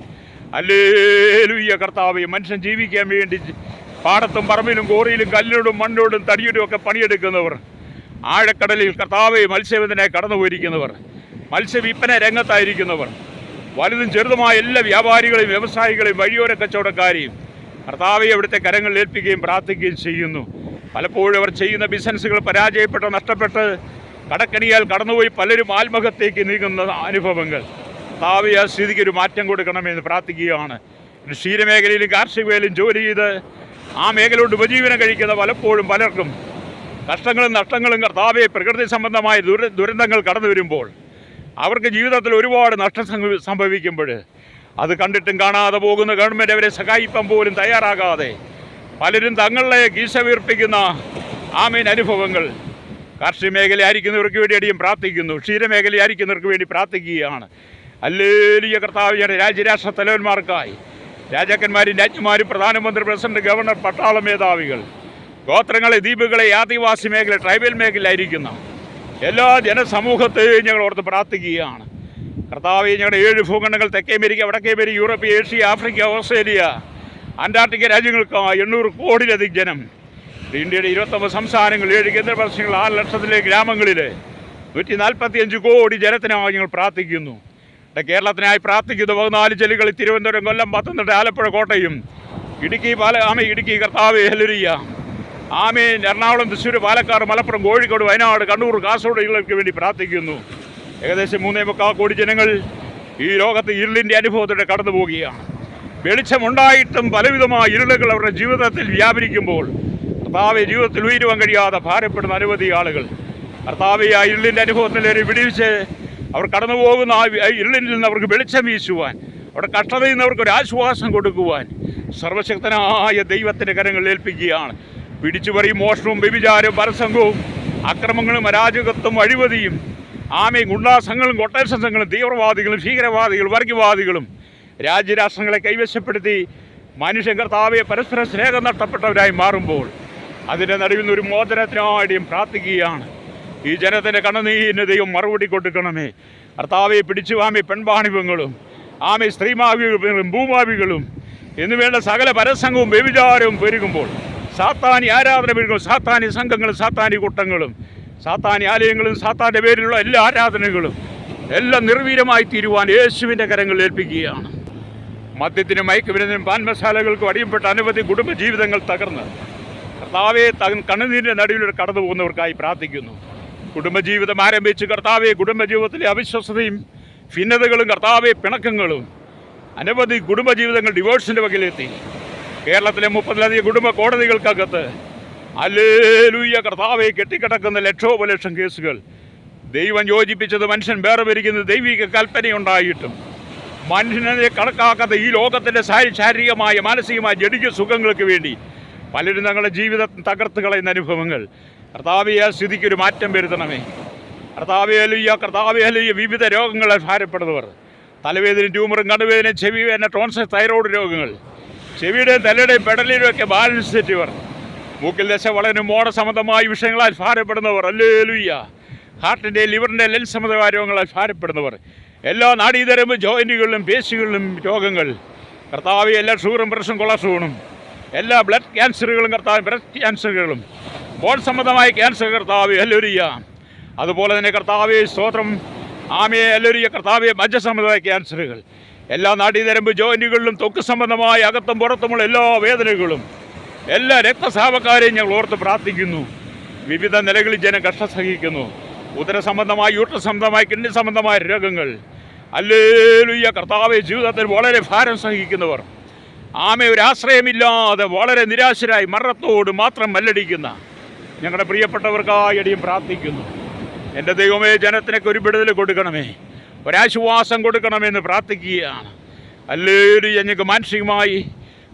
ഹല്ലേലൂയ. കർത്താവെ, മനുഷ്യൻ ജീവിക്കാൻ വേണ്ടി പാടത്തും പറമ്പിലും കോറിയിലും കല്ലിനോടും മണ്ണിനോടും തടിയോടും ഒക്കെ പണിയെടുക്കുന്നവർ, ആഴക്കടലിൽ കർത്താവെ മത്സ്യബന്ധനായി കടന്നു പോയിരിക്കുന്നവർ, മത്സ്യവിൽപ്പന രംഗത്തായിരിക്കുന്നവർ, വലുതും ചെറുതുമായ എല്ലാ വ്യാപാരികളെയും വ്യവസായികളെയും വഴിയോര കച്ചവടക്കാരെയും കർത്താവെ അവിടുത്തെ കരങ്ങളിൽ ഏൽപ്പിക്കുകയും പ്രാർത്ഥിക്കുകയും ചെയ്യുന്നു. പലപ്പോഴും അവർ ചെയ്യുന്ന ബിസിനസ്സുകൾ പരാജയപ്പെട്ട് നഷ്ടപ്പെട്ട് കടക്കണിയാൽ കടന്നുപോയി പലരും ആത്മഹത്യയ്ക്ക് നീങ്ങുന്ന അനുഭവങ്ങൾ കർത്താവെ, ആ സ്ഥിതിക്ക് ഒരു മാറ്റം കൊടുക്കണമെന്ന് പ്രാർത്ഥിക്കുകയാണ്. ക്ഷീരമേഖലയിലും കാർഷിക മേഖലയിലും ജോലി ചെയ്ത് ആ മേഖലയോട് ഉപജീവനം കഴിക്കുന്ന പലർക്കും കഷ്ടങ്ങളും നഷ്ടങ്ങളും കർത്താവെ പ്രകൃതി സംബന്ധമായ ദുരന്തങ്ങൾ കടന്നു വരുമ്പോൾ അവർക്ക് ജീവിതത്തിൽ ഒരുപാട് നഷ്ടം സംഭവിക്കുമ്പോൾ അത് കണ്ടിട്ടും കാണാതെ പോകുന്ന ഗവൺമെൻറ് അവരെ സഹായിക്കാൻ പോലും തയ്യാറാകാതെ പലരും തങ്ങളെ കീശ വീർപ്പിക്കുന്ന അനുഭവങ്ങൾ കാർഷിക മേഖല ആയിരിക്കുന്നവർക്ക് വേണ്ടി അടിയും പ്രാർത്ഥിക്കുന്നു. ക്ഷീരമേഖല ആയിരിക്കുന്നവർക്ക് വേണ്ടി പ്രാർത്ഥിക്കുകയാണ്. ഹല്ലേലൂയ. കർത്താവിന്റെ രാജ്യരാഷ്ട്ര തലവന്മാർക്കായി, രാജാക്കന്മാരും രാജ്ഞിമാരും പ്രധാനമന്ത്രി, പ്രസിഡന്റ്, ഗവർണർ, പട്ടാള മേധാവികൾ, ഗോത്രങ്ങളെ, ദ്വീപുകളെ, ആദിവാസി മേഖല, ട്രൈബൽ മേഖലയിലായിരിക്കുന്ന എല്ലാ ജനസമൂഹത്തെയും ഞങ്ങൾ ഓർത്ത് പ്രാർത്ഥിക്കുകയാണ്. കർത്താവെ, ഞങ്ങളുടെ 7 ഭൂഖണ്ഡങ്ങൾ, തെക്കേ അമേരിക്ക, വടക്കേ America, Europe, Asia, Africa, Australia, Antarctica രാജ്യങ്ങൾക്ക് 800 കോടിയിലധികം ജനം, ഇന്ത്യയുടെ 29 സംസ്ഥാനങ്ങൾ, 7 കേന്ദ്രപ്രദേശങ്ങൾ, 6 ലക്ഷത്തിലെ ഗ്രാമങ്ങളിൽ 145 കോടി ജനത്തിനായി ഞങ്ങൾ പ്രാർത്ഥിക്കുന്നു. കേരളത്തിനായി പ്രാർത്ഥിക്കുന്നു. 14 ജില്ലകളിൽ തിരുവനന്തപുരം, കൊല്ലം, പത്തനംതിട്ട, ആലപ്പുഴ, കോട്ടയം, ഇടുക്കി, ഇടുക്കി കർത്താവെ, ഹല്ലേലൂയ. ആമേൻ. എറണാകുളം, തൃശ്ശൂർ, പാലക്കാട്, മലപ്പുറം, കോഴിക്കോട്, വയനാട്, കണ്ണൂർ, കാസർഗോഡ് ജില്ലകൾക്ക് വേണ്ടി പ്രാർത്ഥിക്കുന്നു. ഏകദേശം 3.25 കോടി ജനങ്ങൾ ഈ ലോകത്ത് ഇരുളിൻ്റെ അനുഭവത്തിലൂടെ കടന്നു പോവുകയാണ്. വെളിച്ചമുണ്ടായിട്ടും പലവിധമായ ഇരുളുകൾ അവരുടെ ജീവിതത്തിൽ വ്യാപരിക്കുമ്പോൾ കർത്താവെ ജീവിതത്തിൽ ഉയരുവാൻ കഴിയാതെ ഭാരപ്പെടുന്ന അനവധി ആളുകൾ കർത്താവെ ആ ഇരുളിൻ്റെ അനുഭവത്തിലേറെ വിടിവിച്ച് അവർ കടന്നു പോകുന്ന ആ ഇരുളിൽ നിന്ന് അവർക്ക് വെളിച്ചം വീശുവാൻ, അവരുടെ കഷ്ടതയിൽ നിന്ന് അവർക്കൊരു ആശ്വാസം കൊടുക്കുവാൻ സർവശക്തനായ ദൈവത്തിൻ്റെ കരങ്ങളിൽ ഏൽപ്പിക്കുകയാണ്. പിടിച്ചുപറിയും മോഷണവും വ്യഭിചാരവും പരസംഗവും അക്രമങ്ങളും അരാജകത്വം അഴിമതിയും ആമയും ഗുണ്ടാസംഘങ്ങളും കൊട്ടേഷൻ സംഘങ്ങളും തീവ്രവാദികളും ഭീകരവാദികളും വർഗീയവാദികളും രാജ്യരാഷ്ട്രങ്ങളെ കൈവശപ്പെടുത്തി മനുഷ്യൻ കർത്താവെ പരസ്പര സ്നേഹം നഷ്ടപ്പെട്ടവരായി മാറുമ്പോൾ അതിൻ്റെ നടുവിൽ നിന്ന് ഒരു മോചനത്തിനായിട്ടും പ്രാർത്ഥിക്കുകയാണ്. ഈ ജനത്തിൻ്റെ കണ്ണുനീരിന് ദൈവം മറുപടി കൊടുക്കണമേ. കർത്താവെ പിടിച്ചുവാമി പെൺവാണിഭങ്ങളും ആമി സ്ത്രീമാവികളും ഭൂമാവികളും എന്നുവേണ്ട സകല പരസംഗവും വ്യഭിചാരവും പെരുകുമ്പോൾ സാത്താനി ആരാധന പെരുകുമ്പോൾ സാത്താനി സംഘങ്ങളും സാത്താനി കൂട്ടങ്ങളും സാത്താനി ആലയങ്ങളും സാത്താൻ്റെ പേരിലുള്ള എല്ലാ ആരാധനകളും എല്ലാം നിർവീര്യമായി തീരുവാൻ യേശുവിൻ്റെ കരങ്ങളിൽ ഏൽപ്പിക്കുകയാണ്. മദ്യത്തിനും മയക്കുമരുന്നിനും പാൻമസാലകൾക്കും അടിയപ്പെട്ട അനവധി കുടുംബജീവിതങ്ങൾ തകർന്ന് കർത്താവെ കണ്ണുനീരിൻ്റെ നടുവിലൂടെ കടന്നു പോകുന്നവർക്കായി പ്രാർത്ഥിക്കുന്നു. കുടുംബജീവിതം ആരംഭിച്ച് കർത്താവെ കുടുംബജീവിതത്തിലെ അവിശ്വസതയും ഭിന്നതകളും കർത്താവെ പിണക്കങ്ങളും അനവധി കുടുംബജീവിതങ്ങൾ ഡിവോഴ്സിൻ്റെ വകയിലെത്തി. കേരളത്തിലെ 30-ലധികം കുടുംബ കോടതികൾക്കകത്ത് ഹല്ലേലൂയ കർത്താവെ കെട്ടിക്കിടക്കുന്ന ലക്ഷോപലക്ഷം കേസുകൾ ദൈവം യോജിപ്പിച്ചത് മനുഷ്യൻ വേറെ ഭരിക്കുന്നത് ദൈവിക കൽപ്പനയുണ്ടായിട്ടും മനുഷ്യനെ കണക്കാക്കാത്ത ഈ ലോകത്തിൻ്റെ ശാരീരികമായ മാനസികമായ ജഡിക സുഖങ്ങൾക്ക് വേണ്ടി പലരും തങ്ങളുടെ ജീവിതം തകർത്ത് കളയുന്ന അനുഭവങ്ങൾ കർത്താവെ ആ സ്ഥിതിക്കൊരു മാറ്റം വരുത്തണമേ. കർത്താവെ ഹല്ലേലൂയ വിവിധ രോഗങ്ങളാൽ ഭാരപ്പെടുന്നവർ, തലവേദനയും ട്യൂമറും കണ്ണുവേദനയും ചെവിവേദന ടോൺസിൽ തൈറോയ്ഡ് രോഗങ്ങൾ, ചെവിയുടെയും തലയുടെയും പെടലിലും ഒക്കെ ബാലൻസ് തെറ്റിയവർ, മൂക്കിൽ ദശ വളരും മോണ സംബന്ധമായ വിഷയങ്ങളാൽ ഭാരപ്പെടുന്നവർ, ഹല്ലേലൂയ ഹാർട്ടിൻ്റെ ലിവറിൻ്റെ ലെൻസ് സംബന്ധമായ രോഗങ്ങളാൽ ഭാരപ്പെടുന്നവർ, എല്ലാ നാഡീതരമ്പ് ജോയിൻറ്റുകളിലും പേശികളിലും രോഗങ്ങൾ കർത്താവെ, എല്ലാ ഷുഗറും പ്രഷറും കൊളസ്ട്രോളും, എല്ലാ ബ്ലഡ് ക്യാൻസറുകളും കർത്താവ്, ബ്രസ്റ്റ് ക്യാൻസറുകളും, ബോൺ സംബന്ധമായ ക്യാൻസർ കർത്താവെ ഹല്ലേലൂയ, അതുപോലെ തന്നെ കർത്താവെ സ്തോത്രം ആമയെ ഹല്ലേലൂയ കർത്താവെ മജ്ജ സംബന്ധമായ ക്യാൻസറുകൾ, എല്ലാ നാഡീതരമ്പ് ജോയിൻറ്റുകളിലും തൊക്ക് സംബന്ധമായ അകത്തും പുറത്തുമുള്ള എല്ലാ വേദനകളും എല്ലാ രക്തസ്രാവക്കാരെയും ഞങ്ങൾ ഓർത്ത് പ്രാർത്ഥിക്കുന്നു. വിവിധ നിലകളിൽ ജനം കഷ്ടം സഹിക്കുന്നു. ഉദര സംബന്ധമായ യൂട്രസ് സംബന്ധമായ കിഡ്നി സംബന്ധമായ രോഗങ്ങൾ ഹല്ലേലൂയ കർത്താവെ ജീവിതത്തിൽ വളരെ ഭാരം സഹിക്കുന്നവർ, ആമെ ഒരു ആശ്രയമില്ലാതെ വളരെ നിരാശരായി മരണത്തോട് മാത്രം മല്ലടിക്കുന്ന ഞങ്ങളുടെ പ്രിയപ്പെട്ടവർക്കായി അടിയും പ്രാർത്ഥിക്കുന്നു. എൻ്റെ ദൈവമേ, ജനത്തിനൊക്കെ ഒരു വിടുതൽ കൊടുക്കണമേ, ഒരാശ്വാസം കൊടുക്കണമെന്ന് പ്രാർത്ഥിക്കുകയാണ്. ഹല്ലേലൂയ ഞങ്ങൾക്ക് മാനസികമായി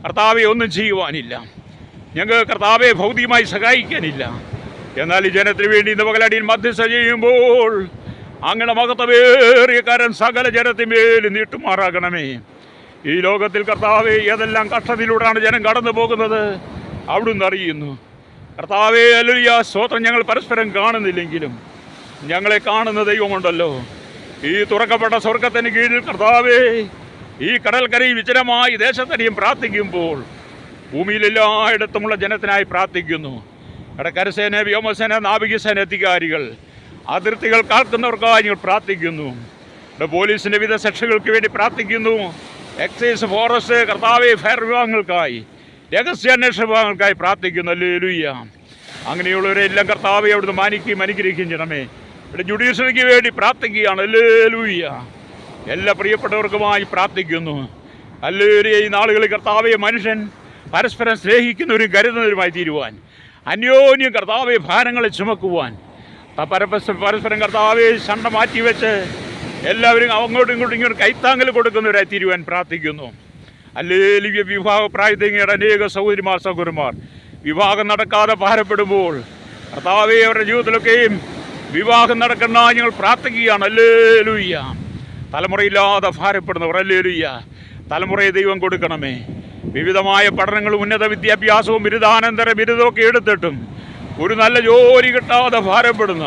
കർത്താവെ ഒന്നും ചെയ്യുവാനില്ല, ഞങ്ങൾക്ക് കർത്താവെ ഭൗതികമായി സഹായിക്കാനില്ല. എന്നാൽ ഈ ജനത്തിന് വേണ്ടി ഇന്ന് പകലടിയിൽ മധ്യസ്ഥ ചെയ്യുമ്പോൾ അങ്ങനെ മഹത്വമേറിയ കരം സകല ജനത്തിന്മേൽ നീട്ടുമാറാകണമേ. ഈ ലോകത്തിൽ കർത്താവെ ഏതെല്ലാം കഷ്ടതയിലൂടെയാണ് ജനം കടന്നു പോകുന്നത് അവിടുന്ന് അറിയുന്നു. കർത്താവെ ഹല്ലേലൂയ സ്തോത്രം. ഞങ്ങൾ പരസ്പരം കാണുന്നില്ലെങ്കിലും ഞങ്ങളെ കാണുന്ന ദൈവമുണ്ടല്ലോ. ഈ തുറക്കപ്പെട്ട സ്വർഗത്തിന് കീഴിൽ കർത്താവെ ഈ കടൽക്കരയിൽ വിജനമായി ദേശത്തടിയും പ്രാർത്ഥിക്കുമ്പോൾ ഭൂമിയിലെല്ലായിടത്തുമുള്ള ജനത്തിനായി പ്രാർത്ഥിക്കുന്നു. കരസേന, വ്യോമസേന, നാവികസേന അധികാരികൾ, അതിർത്തികൾ കാക്കുന്നവർക്കായി ഞങ്ങൾ പ്രാർത്ഥിക്കുന്നു. പോലീസിൻ്റെ വിവിധ സെക്ഷനുകൾക്ക് വേണ്ടി പ്രാർത്ഥിക്കുന്നു. എക്സൈസ്, ഫോറസ്റ്റ് കർത്താവെ ഫയർ വിഭാഗങ്ങൾക്കായി, രഹസ്യാന്വേഷണ വിഭാഗങ്ങൾക്കായി പ്രാർത്ഥിക്കുന്നു. ഹല്ലേലൂയ. അങ്ങനെയുള്ളവരെല്ലാം കർത്താവെ അവിടുന്ന് മാനിക്കുകയും അനുഗ്രഹിക്കുകയും ചെയ്യണമേ. ഇവിടെ ജുഡീഷ്യറിക്ക് വേണ്ടി പ്രാർത്ഥിക്കുകയാണ്. ഹല്ലേലൂയ. എല്ലാ പ്രിയപ്പെട്ടവർക്കുമായി പ്രാർത്ഥിക്കുന്നു. ഹല്ലേലൂയ. ഈ നാളുകളിൽ കർത്താവെ മനുഷ്യൻ പരസ്പരം സ്നേഹിക്കുന്നവരും കരുതുന്നവരുമായി തീരുവാൻ, അന്യോന്യം കർത്താവെ ഭാരങ്ങളെ ചുമക്കുവാൻ, പരസ്പരം കർത്താവെ ശണ്ട മാറ്റിവെച്ച് എല്ലാവരും അങ്ങോട്ടും ഇങ്ങോട്ടും കൈത്താങ്ങൽ കൊടുക്കുന്നവരായി തീരുവാൻ പ്രാർത്ഥിക്കുന്നു. ഹല്ലേലൂയ. വിവാഹപ്രായത്തിങ്ങയുടെ അനേക സഹോദരിമാർ സഹോദരന്മാർ വിവാഹം നടക്കാതെ ഭാരപ്പെടുമ്പോൾ കർത്താവെ അവരുടെ ജീവിതത്തിലൊക്കെയും വിവാഹം നടക്കുന്ന ഞങ്ങൾ പ്രാർത്ഥിക്കുകയാണ്. ഹല്ലേലൂയ. തലമുറയില്ലാതെ ഭാരപ്പെടുന്നവർ, ഹല്ലേലൂയ തലമുറയെ ദൈവം കൊടുക്കണമേ. വിവിധമായ പഠനങ്ങളും ഉന്നത വിദ്യാഭ്യാസവും ബിരുദാനന്തര ബിരുദമൊക്കെ എടുത്തിട്ടും ഒരു നല്ല ജോലി കിട്ടാതെ ഭാരപ്പെടുന്ന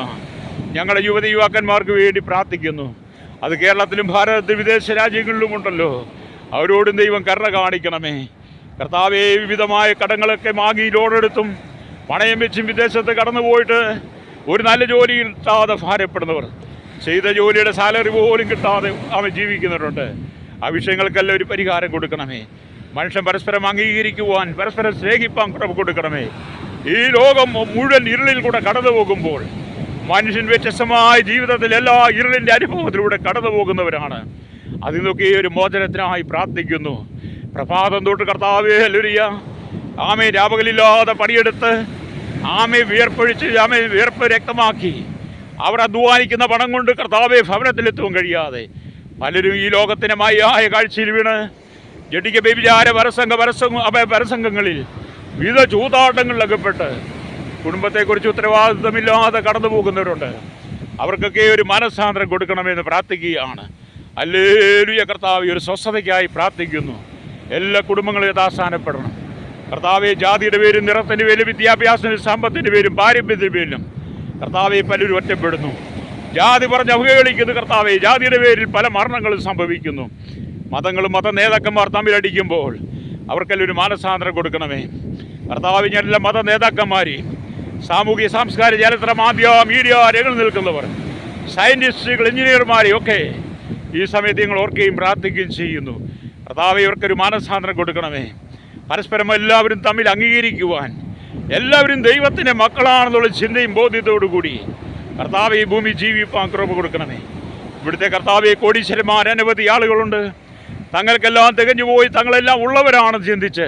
ഞങ്ങളുടെ യുവതി യുവാക്കന്മാർക്ക് വേണ്ടി പ്രാർത്ഥിക്കുന്നു. അത് കേരളത്തിലും ഭാരതത്തിലും വിദേശ രാജ്യങ്ങളിലും ഉണ്ടല്ലോ. അവരോടും ദൈവം കരുണ കാണിക്കണമേ. കർത്താവെ, വിവിധമായ കടങ്ങളൊക്കെ വാങ്ങി ലോണെടുത്തും പണയം വെച്ചും വിദേശത്ത് കടന്നുപോയിട്ട് ഒരു നല്ല ജോലി കിട്ടാതെ ഭാരപ്പെടുന്നവർ, ചെയ്ത ജോലിയുടെ സാലറി പോലും കിട്ടാതെ അവൻ ജീവിക്കുന്നവരുണ്ട്. ആ വിഷയങ്ങൾക്കെല്ലാം ഒരു പരിഹാരം കൊടുക്കണമേ. മനുഷ്യൻ പരസ്പരം അംഗീകരിക്കുവാൻ, പരസ്പരം സ്നേഹിപ്പാൻ കുറവ് കൊടുക്കണമേ. ഈ ലോകം മുഴുവൻ ഇരുളിൽ കൂടെ കടന്നു പോകുമ്പോൾ മനുഷ്യൻ വ്യത്യസ്തമായ ജീവിതത്തിൽ എല്ലാ ഇരുളിൻ്റെ അനുഭവത്തിലൂടെ കടന്നു പോകുന്നവരാണ്. അതിൽ നിന്നൊക്കെ ഒരു മോചനത്തിനായി പ്രാർത്ഥിക്കുന്നു. പ്രഭാതം തൊട്ട് കർത്താവേ ഹല്ലേലൂയ, ആമേ രാപകലില്ലാതെ പണിയെടുത്ത് ആമേ വിയർപ്പൊഴിച്ച് ആമേ വിയർപ്പ് രക്തമാക്കി അവർ അധ്വാനിക്കുന്ന പണം കൊണ്ട് കർത്താവെ ഭവനത്തിലെത്തുവാൻ കഴിയാതെ പലരും ഈ ലോകത്തിന് മായയായ കാഴ്ചയിൽ വീണ് ജഡിക വ്യഭിചാര പരസംഗങ്ങളിൽ വിവിധ ചൂതാട്ടങ്ങളിലകപ്പെട്ട് കുടുംബത്തെക്കുറിച്ച് ഉത്തരവാദിത്വമില്ലാതെ കടന്നു പോകുന്നവരുണ്ട്. അവർക്കൊക്കെ ഒരു മനസ്സാന്തരം കൊടുക്കണമെന്ന് പ്രാർത്ഥിക്കുകയാണ്. ഹല്ലേലൂയ കർത്താവേ, ഒരു സ്വസ്ഥതയ്ക്കായി പ്രാർത്ഥിക്കുന്നു. എല്ലാ കുടുംബങ്ങളും യഥാസ്ഥാനപ്പെടണം കർത്താവെ. ജാതിയുടെ പേരും നിറത്തിൻ്റെ പേരും വിദ്യാഭ്യാസത്തിൻ്റെ സമ്പത്തിൻ്റെ പേരും പാരമ്പര്യത്തിൻ്റെ പേരിലും കർത്താവെ പലരും ഒറ്റപ്പെടുന്നു. ജാതി പറഞ്ഞ് അവഹേളിക്കുന്നു കർത്താവെ. ജാതിയുടെ പേരിൽ പല മരണങ്ങളും സംഭവിക്കുന്നു. മതങ്ങളും മത നേതാക്കന്മാർ തമ്മിലടിക്കുമ്പോൾ അവർക്കെല്ലാം ഒരു മാനസാന്തരം കൊടുക്കണമേ കർത്താവ്. എല്ലാ മത നേതാക്കന്മാരെയും സാമൂഹിക സാംസ്കാരിക ചരിത്ര മീഡിയ രംഗത്ത് നിൽക്കുന്നവർ, സയൻറ്റിസ്റ്റുകൾ, എഞ്ചിനീയർമാരെയും ഒക്കെ ഈ സമയത്ത് ഞങ്ങൾ ഓർക്കുകയും പ്രാർത്ഥിക്കുകയും ചെയ്യുന്നു കർത്താവ്. ഇവർക്കൊരു മാനസാന്തരം കൊടുക്കണമേ. പരസ്പരം എല്ലാവരും തമ്മിൽ അംഗീകരിക്കുവാൻ, എല്ലാവരും ദൈവത്തിൻ്റെ മക്കളാണെന്നുള്ള ചിന്തയും ബോധ്യത്തോടുകൂടി കർത്താവ് ഈ ഭൂമി ജീവിപ്പാൻ കൃപ കൊടുക്കണമേ. ഇവിടുത്തെ കർത്താവെ കോടീശ്വരന്മാർ അനവധി ആളുകളുണ്ട്. തങ്ങൾക്കെല്ലാം തികഞ്ഞു പോയി തങ്ങളെല്ലാം ഉള്ളവരാണെന്ന് ചിന്തിച്ച്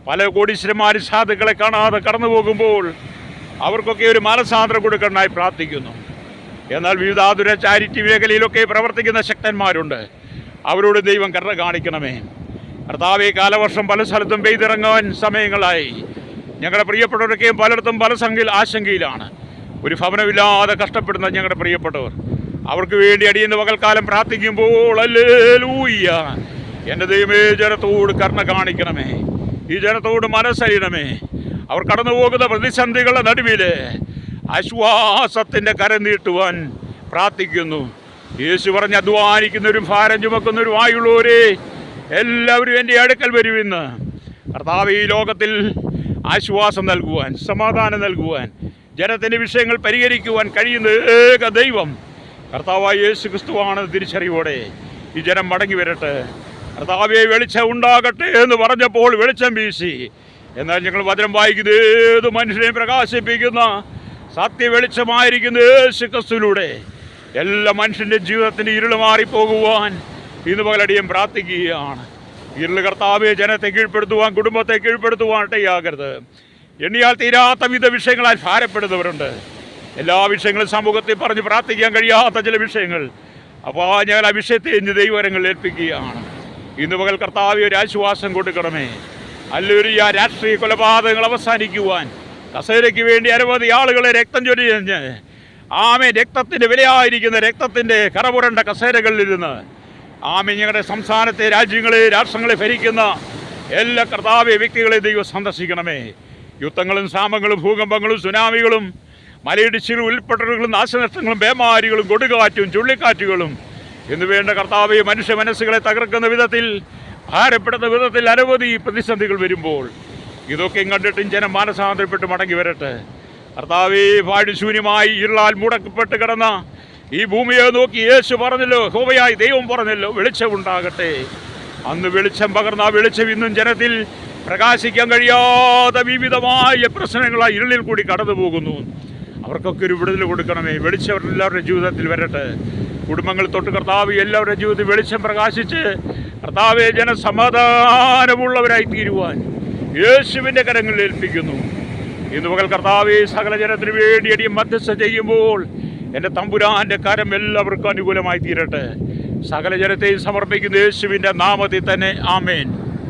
പല കോടീശ്വരന്മാർ സാധുക്കളെ കാണാതെ കടന്നു പോകുമ്പോൾ അവർക്കൊക്കെ ഒരു മാനസാന്തരം കൊടുക്കാനായി പ്രാർത്ഥിക്കുന്നു. എന്നാൽ വിവിധ ആതുര ചാരിറ്റി മേഖലയിലൊക്കെ പ്രവർത്തിക്കുന്ന ശക്തന്മാരുണ്ട്. അവരോട് ദൈവം കരുണ കാണിക്കണമേ കർത്താവെ. കാലവർഷം പല സ്ഥലത്തും പെയ്തിറങ്ങാൻ സമയങ്ങളായി. ഞങ്ങളുടെ പ്രിയപ്പെട്ടവരൊക്കെയും പലയിടത്തും പല ആശങ്കയിലാണ്. ഒരു ഭവനമില്ലാതെ കഷ്ടപ്പെടുന്ന ഞങ്ങളുടെ പ്രിയപ്പെട്ടവർ, അവർക്ക് വേണ്ടി അടിയുന്ന പകൽക്കാലം പ്രാർത്ഥിക്കുമ്പോൾ ഹല്ലേലൂയ, എൻ്റെ ദൈവമേ ജനത്തോട് കരുണ കാണിക്കണമേ. ഈ ജനത്തോട് മനസ്സറിയണമേ. അവർ കടന്നു പോകുന്ന പ്രതിസന്ധികളുടെ നടുവിൽ ആശ്വാസത്തിൻ്റെ കരം നീട്ടുവാൻ പ്രാർത്ഥിക്കുന്നു. യേശു പറഞ്ഞ് അധ്വാനിക്കുന്നവരും ഭാരം ചുമക്കുന്നവരും ആയുള്ളവരെ എല്ലാവരും എൻ്റെ അടുക്കൽ വരുമെന്ന്. കർത്താവ് ഈ ലോകത്തിൽ ആശ്വാസം നൽകുവാൻ, സമാധാനം നൽകുവാൻ, ജനത്തിൻ്റെ വിഷയങ്ങൾ പരിഹരിക്കുവാൻ കഴിയുന്ന ഏക ദൈവം കർത്താവായ യേശു ക്രിസ്തുവാണ്. തിരിച്ചറിവോടെ ഈ ജനം മടങ്ങി വരട്ടെ. കർത്താവേ വെളിച്ചം ഉണ്ടാകട്ടെ എന്ന് പറഞ്ഞപ്പോൾ വെളിച്ചം വീശി. എന്നാൽ ഞങ്ങൾ വചനം വായിക്കുന്നത് ഏത് മനുഷ്യനെയും പ്രകാശിപ്പിക്കുന്ന സത്യ വെളിച്ചമായിരിക്കുന്ന യേശു ക്രിസ്തുവിലൂടെ എല്ലാ മനുഷ്യൻ്റെ ജീവിതത്തിൻ്റെ ഇരുള് മാറിപ്പോകുവാൻ ഇന്ന് പകലടിയും പ്രാർത്ഥിക്കുകയാണ്. ഇരുള് കർത്താവെ ജനത്തെ കീഴ്പ്പെടുത്തുവാൻ, കുടുംബത്തെ കീഴ്പ്പെടുത്തുവാൻ ഇടയാകരുത്. എണ്ണിയാൽ തീരാത്ത വിധ വിഷയങ്ങളാൽ ഭാരപ്പെടുന്നവരുണ്ട്. എല്ലാ വിഷയങ്ങളും സമൂഹത്തിൽ പറഞ്ഞ് പ്രാർത്ഥിക്കാൻ കഴിയാത്ത ചില വിഷയങ്ങൾ. അപ്പോൾ ഞങ്ങൾ ആ വിഷയത്തെ ഇന്ന് ദൈവകരങ്ങളിൽ ഏൽപ്പിക്കുകയാണ്. ഇന്ന് പകൽ കർത്താവെ ഒരു ആശ്വാസം കൊടുക്കണമേ. ഹല്ലേലൂയ. രാഷ്ട്രീയ കൊലപാതകങ്ങൾ അവസാനിക്കുവാൻ, കസേരയ്ക്ക് വേണ്ടി അനവധി ആളുകളെ രക്തം ചൊരിഞ്ഞ് ആമേ രക്തത്തിൻ്റെ വിലയായിരിക്കുന്ന രക്തത്തിൻ്റെ കറപുരണ്ട കസേരകളിലിരുന്ന് ആമേ ഞങ്ങളുടെ സംസ്ഥാനത്തെ രാഷ്ട്രങ്ങളെ ഭരിക്കുന്ന എല്ലാ കർത്താവ്യ വ്യക്തികളെ ദൈവം സന്ദർശിക്കണമേ. യുദ്ധങ്ങളും സാമങ്ങളും ഭൂകമ്പങ്ങളും സുനാമികളും മലയിടിച്ചിലും ഉൾപ്പെട്ടലുകളും നാശനഷ്ടങ്ങളും പേമാരികളും കൊടുങ്കാറ്റും ചുഴലിക്കാറ്റുകളും എന്നുവേണ്ട കർത്താവ്യ മനുഷ്യ മനസ്സുകളെ തകർക്കുന്ന വിധത്തിൽ, ഭാരപ്പെടുന്ന വിധത്തിൽ അനവധി പ്രതിസന്ധികൾ വരുമ്പോൾ ഇതൊക്കെയും കണ്ടിട്ടും ജനം മാനസാന്തരപ്പെട്ട് മടങ്ങി വരട്ടെ. കർത്താവേ, പാഴ്ശൂന്യമായി ഇരുളാൽ മുടക്കപ്പെട്ട് കിടന്ന ഈ ഭൂമിയെ നോക്കി യേശു പറഞ്ഞല്ലോ, യഹോവയായ ദൈവം പറഞ്ഞല്ലോ, വെളിച്ചമുണ്ടാകട്ടെ. അന്ന് വെളിച്ചം പകർന്ന ആ വെളിച്ചം ഇന്നും ജനത്തിൽ പ്രകാശിക്കാൻ കഴിയാത്ത വിവിധമായ പ്രശ്നങ്ങളായി ഇരുളിൽ കൂടി കടന്നു പോകുന്നു. അവർക്കൊക്കെ ഒരു വിടുതൽ കൊടുക്കണമേ. വെളിച്ചം എല്ലാവരുടെ ജീവിതത്തിൽ വരട്ടെ. കുടുംബങ്ങൾ തൊട്ട് കർത്താവ് എല്ലാവരുടെ ജീവിതത്തിൽ വെളിച്ചം പ്രകാശിച്ച് കർത്താവെ ജനസമാധാനമുള്ളവരായി തീരുവാൻ യേശുവിൻ്റെ കരങ്ങളിൽ ഏൽപ്പിക്കുന്നു. ഇന്ന് പകൽ കർത്താവെ സകല ജനത്തിന് വേണ്ടി അടിയും മധ്യസ്ഥ ചെയ്യുമ്പോൾ എൻ്റെ തമ്പുരാൻ്റെ കരം എല്ലാവർക്കും അനുകൂലമായി തീരട്ടെ. സകല ജനത്തെയും സമർപ്പിക്കുന്ന യേശുവിൻ്റെ നാമത്തിൽ തന്നെ ആമേൻ.